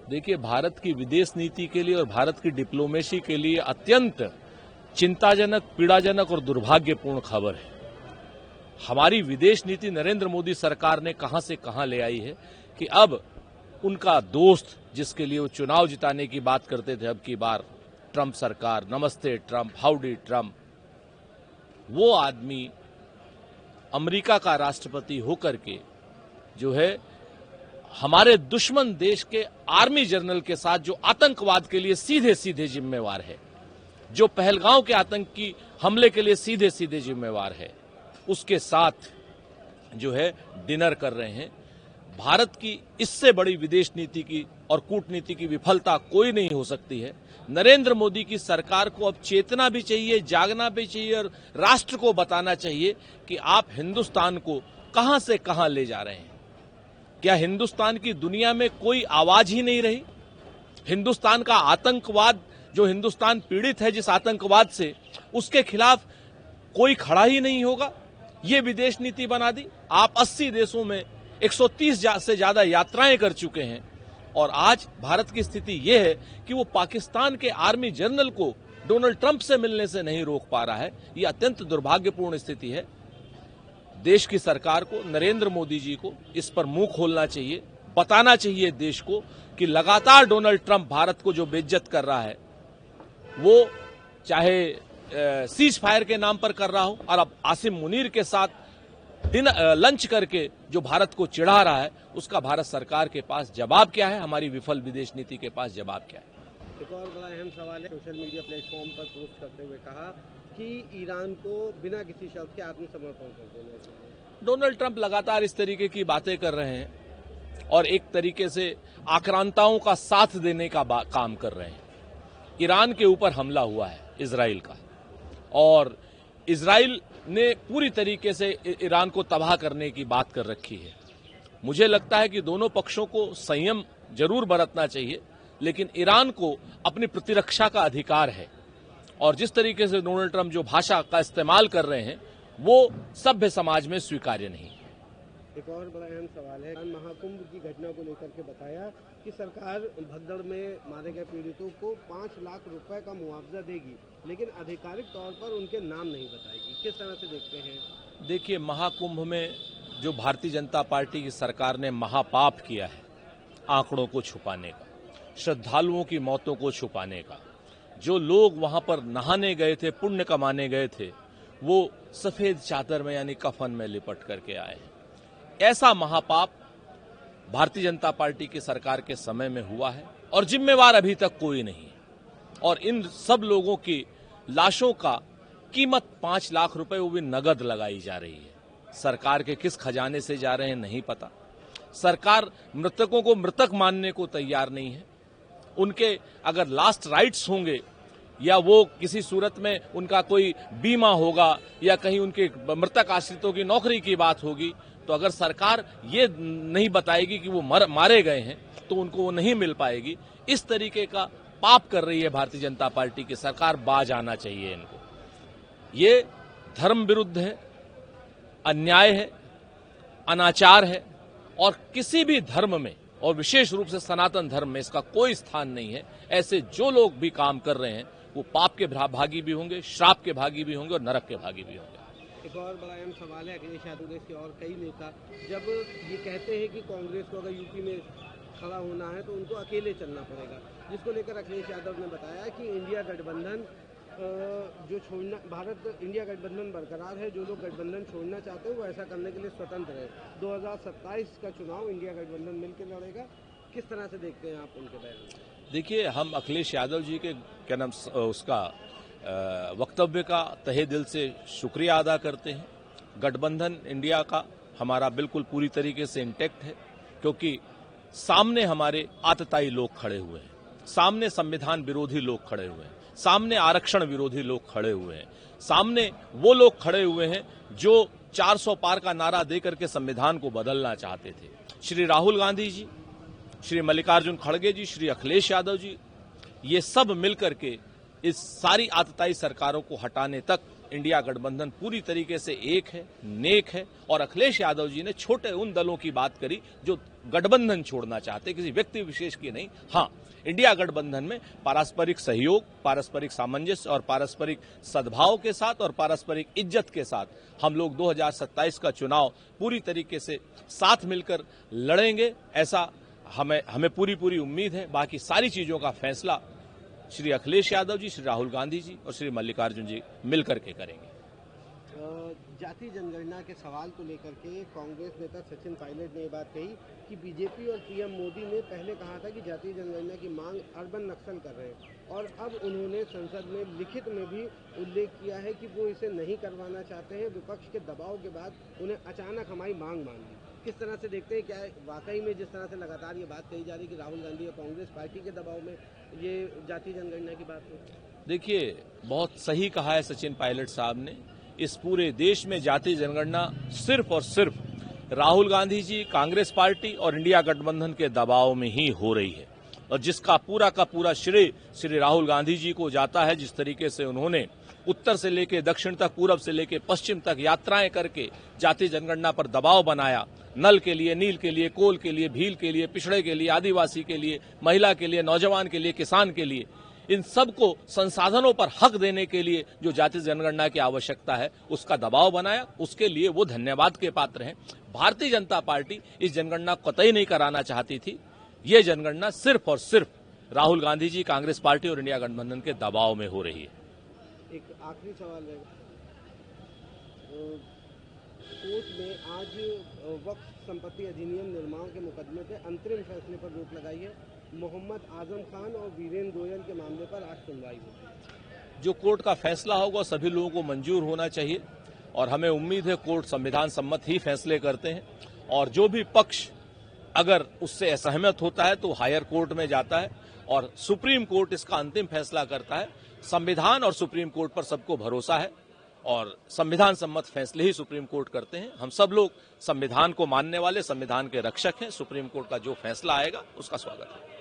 देखिए, भारत की विदेश नीति के लिए और भारत की डिप्लोमेसी के लिए अत्यंत चिंताजनक, पीड़ाजनक और दुर्भाग्यपूर्ण खबर है। हमारी विदेश नीति नरेंद्र मोदी सरकार ने कहां से कहां ले आई है कि अब उनका दोस्त, जिसके लिए वो चुनाव जिताने की बात करते थे, अब की बार ट्रंप सरकार, नमस्ते ट्रंप, हाउडी ट्रंप, वो आदमी अमेरिका का राष्ट्रपति होकर के जो है हमारे दुश्मन देश के आर्मी जनरल के साथ जो आतंकवाद के लिए सीधे सीधे जिम्मेवार है, जो पहलगांव के आतंकी हमले के लिए सीधे सीधे जिम्मेवार है, उसके साथ जो है डिनर कर रहे हैं। भारत की इससे बड़ी विदेश नीति की और कूटनीति की विफलता कोई नहीं हो सकती है। नरेंद्र मोदी की सरकार को अब चेतना भी चाहिए, जागना भी चाहिए और राष्ट्र को बताना चाहिए कि आप हिंदुस्तान को कहां से कहां ले जा रहे हैं। क्या हिंदुस्तान की दुनिया में कोई आवाज ही नहीं रही? हिंदुस्तान का आतंकवाद, जो हिंदुस्तान पीड़ित है जिस आतंकवाद से, उसके खिलाफ कोई खड़ा ही नहीं होगा? ये विदेश नीति बना दी। आप 80 देशों में 130 से ज्यादा यात्राएं कर चुके हैं और आज भारत की स्थिति यह है कि वो पाकिस्तान के आर्मी जनरल को डोनाल्ड ट्रंप से मिलने से नहीं रोक पा रहा है। ये अत्यंत दुर्भाग्यपूर्ण स्थिति है। देश की सरकार को, नरेंद्र मोदी जी को इस पर मुंह खोलना चाहिए, बताना चाहिए देश को कि लगातार डोनाल्ड ट्रंप भारत को जो बेइज्जत कर रहा है, वो चाहे सीज फायर के नाम पर कर रहा हो और अब आसिम मुनीर के साथ लंच करके जो भारत को चिढ़ा रहा है, उसका भारत सरकार के पास जवाब क्या है? हमारी विफल विदेश नीति के पास जवाब क्या है? एक और बड़ा अहम सवाल है, सोशल मीडिया प्लेटफॉर्म पर पोस्ट करते हुए कहा कि ईरान को बिना किसी शर्त के आत्मसमर्पण कर देना चाहिए। डोनाल्ड ट्रंप लगातार इस तरीके की बातें कर रहे हैं और एक तरीके से आक्रांताओं का साथ देने का काम कर रहे हैं। ईरान के ऊपर हमला हुआ है इजराइल का और इजराइल ने पूरी तरीके से ईरान को तबाह करने की बात कर रखी है। मुझे लगता है कि दोनों पक्षों को संयम जरूर बरतना चाहिए, लेकिन ईरान को अपनी प्रतिरक्षा का अधिकार है और जिस तरीके से डोनाल्ड ट्रंप जो भाषा का इस्तेमाल कर रहे हैं, वो सभ्य समाज में स्वीकार्य नहीं। एक और बड़ा अहम सवाल है, महाकुंभ की घटना को लेकर के बताया कि सरकार भगदड़ में मारे गए पीड़ितों को 5 लाख रुपए का मुआवजा देगी, लेकिन आधिकारिक तौर पर उनके नाम नहीं बताएगी। किस तरह से देखते हैं? देखिए, महाकुंभ में जो भारतीय जनता पार्टी की सरकार ने महापाप किया है, आंकड़ों को छुपाने का, श्रद्धालुओं की मौतों को छुपाने का, जो लोग वहां पर नहाने गए थे, पुण्य कमाने गए थे, वो सफेद चादर में यानी कफन में लिपट करके आए। ऐसा महापाप भारतीय जनता पार्टी की सरकार के समय में हुआ है और जिम्मेवार अभी तक कोई नहीं है। और इन सब लोगों की लाशों का कीमत 5 लाख रुपए, वो भी नगद लगाई जा रही है। सरकार के किस खजाने से जा रहे हैं नहीं पता। सरकार मृतकों को मृतक मानने को तैयार नहीं है। उनके अगर लास्ट राइट्स होंगे या वो किसी सूरत में उनका कोई बीमा होगा या कहीं उनके मृतक आश्रितों की नौकरी की बात होगी, तो अगर सरकार ये नहीं बताएगी कि वो मारे गए हैं तो उनको वो नहीं मिल पाएगी। इस तरीके का पाप कर रही है भारतीय जनता पार्टी की सरकार। बाज आना चाहिए इनको। ये धर्म विरुद्ध है, अन्याय है, अनाचार है और किसी भी धर्म में और विशेष रूप से सनातन धर्म में इसका कोई स्थान नहीं है। ऐसे जो लोग भी काम कर रहे हैं वो पाप के भागी भी होंगे, श्राप के भागी भी होंगे और नरक के भागी भी होंगे। एक और बड़ा अहम सवाल है, अखिलेश यादव देश के और कई नेता जब ये कहते हैं कि कांग्रेस को अगर यूपी में खड़ा होना है तो उनको अकेले चलना पड़ेगा, जिसको लेकर अखिलेश यादव ने बताया कि इंडिया गठबंधन जो छोड़ना, भारत इंडिया गठबंधन बरकरार है, जो लोग गठबंधन छोड़ना चाहते हैं वो ऐसा करने के लिए स्वतंत्र है। 2027 का चुनाव इंडिया गठबंधन मिलकर लड़ेगा। किस तरह से देखते हैं आप उनके बयान? देखिए, हम अखिलेश यादव जी के क्या नाम उसका वक्तव्य का तहे दिल से शुक्रिया अदा करते हैं। गठबंधन इंडिया का हमारा बिल्कुल पूरी तरीके से इंटैक्ट है, क्योंकि सामने हमारे आतताई लोग खड़े हुए हैं, सामने संविधान विरोधी लोग खड़े हुए हैं, सामने आरक्षण विरोधी लोग खड़े हुए हैं, सामने वो लोग खड़े हुए हैं जो 400 पार का नारा देकर के संविधान को बदलना चाहते थे। श्री राहुल गांधी जी, श्री मल्लिकार्जुन खड़गे जी, श्री अखिलेश यादव जी, ये सब मिलकर के इस सारी आतताई सरकारों को हटाने तक इंडिया गठबंधन पूरी तरीके से एक है, नेक है। और अखिलेश यादव जी ने छोटे उन दलों की बात करी जो गठबंधन छोड़ना चाहते, किसी व्यक्ति विशेष की नहीं। हाँ, इंडिया गठबंधन में पारस्परिक सहयोग, पारस्परिक सामंजस्य और पारस्परिक सद्भाव के साथ और पारस्परिक इज्जत के साथ हम लोग 2027 का चुनाव पूरी तरीके से साथ मिलकर लड़ेंगे, ऐसा हमें पूरी उम्मीद है। बाकी सारी चीजों का फैसला श्री अखिलेश यादव जी, श्री राहुल गांधी जी और श्री मल्लिकार्जुन जी मिलकर के करेंगे। जाति जनगणना के सवाल को लेकर के कांग्रेस नेता सचिन पायलट ने ये बात कही कि बीजेपी और पीएम मोदी ने पहले कहा था कि जातीय जनगणना की मांग अर्बन नक्सल कर रहे हैं, और अब उन्होंने संसद में लिखित में भी उल्लेख किया है कि वो इसे नहीं करवाना चाहते हैं। विपक्ष के दबाव के बाद उन्हें अचानक हमारी मांग मान ली। किस तरह से देखते हैं, क्या वाकई में जिस तरह से लगातार ये बात कही जा रही है कि राहुल गांधी और कांग्रेस पार्टी के दबाव में ये जातीय जनगणना की बात है? देखिए, बहुत सही कहा है सचिन पायलट साहब ने। इस पूरे देश में जातीय जनगणना सिर्फ और सिर्फ राहुल गांधी जी, कांग्रेस पार्टी और इंडिया गठबंधन के दबाव में ही हो रही है, और जिसका पूरा का पूरा श्रेय श्री राहुल गांधी जी को जाता है। जिस तरीके से उन्होंने उत्तर से लेकर दक्षिण तक, पूरब से लेकर पश्चिम तक यात्राएं करके जातीय जनगणना पर दबाव बनाया, नल के लिए, नील के लिए, कोल के लिए, भील के लिए, पिछड़े के लिए, आदिवासी के लिए, महिला के लिए, नौजवान के लिए, किसान के लिए, इन सबको संसाधनों पर हक देने के लिए जो जातीय जनगणना की आवश्यकता है उसका दबाव बनाया, उसके लिए वो धन्यवाद के पात्र हैं। भारतीय जनता पार्टी इस जनगणना को कतई नहीं कराना चाहती थी। ये जनगणना सिर्फ और सिर्फ राहुल गांधी जी, कांग्रेस पार्टी और इंडिया गठबंधन के दबाव में हो रही है। एक आखिरी सवाल है, कोर्ट में आज वक्फ संपत्ति अधिनियम निर्माण के मुकदमे पे अंतरिम फैसले पर रोक लगाई है। मोहम्मद आजम खान और वीरेंद्र गोयल के मामले पर आज सुनवाई होगी। जो कोर्ट का फैसला होगा सभी लोगों को मंजूर होना चाहिए, और हमें उम्मीद है कोर्ट संविधान सम्मत ही फैसले करते हैं, और जो भी पक्ष अगर उससे असहमत होता है तो हायर कोर्ट में जाता है और सुप्रीम कोर्ट इसका अंतिम फैसला करता है। संविधान और सुप्रीम कोर्ट पर सबको भरोसा है और संविधान सम्मत फैसले ही सुप्रीम कोर्ट करते हैं। हम सब लोग संविधान को मानने वाले, संविधान के रक्षक हैं। सुप्रीम कोर्ट का जो फैसला आएगा उसका स्वागत है।